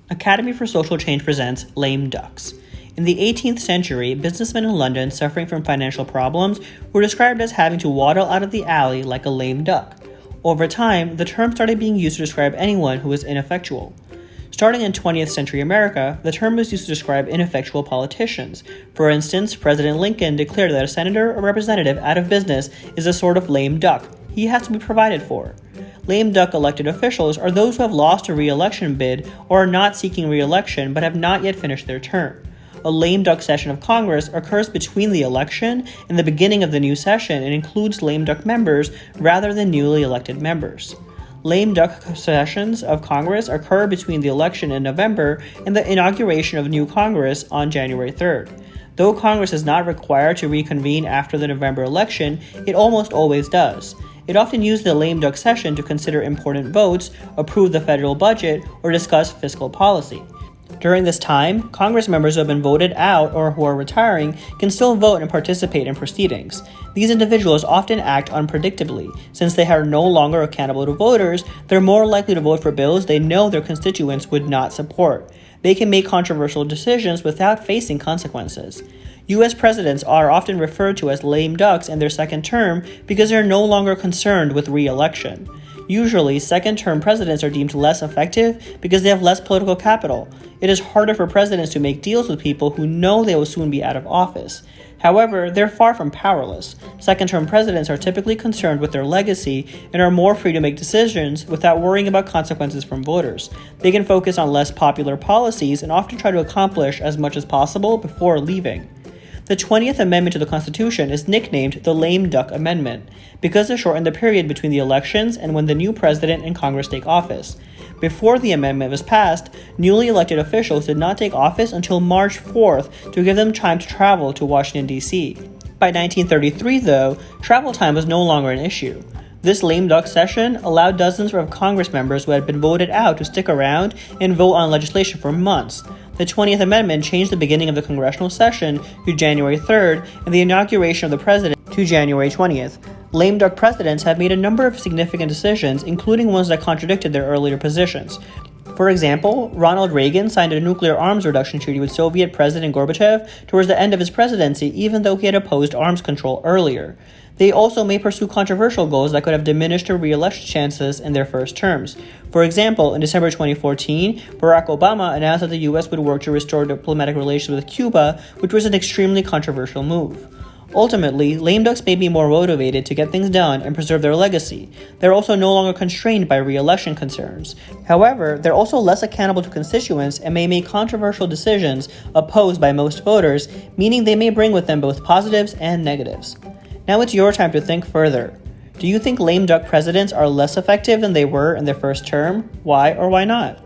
Academy for Social Change presents Lame Ducks. In the 18th century, businessmen in London suffering from financial problems were described as having to waddle out of the alley like a lame duck. Over time, the term started being used to describe anyone who was ineffectual. Starting in 20th century America, the term was used to describe ineffectual politicians. For instance, President Lincoln declared that a senator or representative out of business is a sort of lame duck. He has to be provided for. Lame duck elected officials are those who have lost a re-election bid or are not seeking re-election but have not yet finished their term. A lame duck session of Congress occurs between the election and the beginning of the new session and includes lame duck members rather than newly elected members. Lame duck sessions of Congress occur between the election in November and the inauguration of new Congress on January 3rd. Though Congress is not required to reconvene after the November election, it almost always does. It often used the lame duck session to consider important votes, approve the federal budget, or discuss fiscal policy. During this time, Congress members who have been voted out or who are retiring can still vote and participate in proceedings. These individuals often act unpredictably. Since they are no longer accountable to voters, they're more likely to vote for bills they know their constituents would not support. They can make controversial decisions without facing consequences. U.S. presidents are often referred to as lame ducks in their second term because they are no longer concerned with re-election. Usually, second-term presidents are deemed less effective because they have less political capital. It is harder for presidents to make deals with people who know they will soon be out of office. However, they're far from powerless. Second-term presidents are typically concerned with their legacy and are more free to make decisions without worrying about consequences from voters. They can focus on less popular policies and often try to accomplish as much as possible before leaving. The 20th Amendment to the Constitution is nicknamed the Lame Duck Amendment because it shortened the period between the elections and when the new president and Congress take office. Before the amendment was passed, newly elected officials did not take office until March 4th to give them time to travel to Washington, D.C. By 1933, though, travel time was no longer an issue. This lame duck session allowed dozens of Congress members who had been voted out to stick around and vote on legislation for months. The 20th Amendment changed the beginning of the congressional session to January 3rd and the inauguration of the president to January 20th. Lame duck presidents have made a number of significant decisions, including ones that contradicted their earlier positions. For example, Ronald Reagan signed a nuclear arms reduction treaty with Soviet President Gorbachev towards the end of his presidency, even though he had opposed arms control earlier. They also may pursue controversial goals that could have diminished their re-election chances in their first terms. For example, in December 2014, Barack Obama announced that the U.S. would work to restore diplomatic relations with Cuba, which was an extremely controversial move. Ultimately, lame ducks may be more motivated to get things done and preserve their legacy. They're also no longer constrained by re-election concerns. However, they're also less accountable to constituents and may make controversial decisions opposed by most voters, meaning they may bring with them both positives and negatives. Now it's your time to think further. Do you think lame duck presidents are less effective than they were in their first term? Why or why not?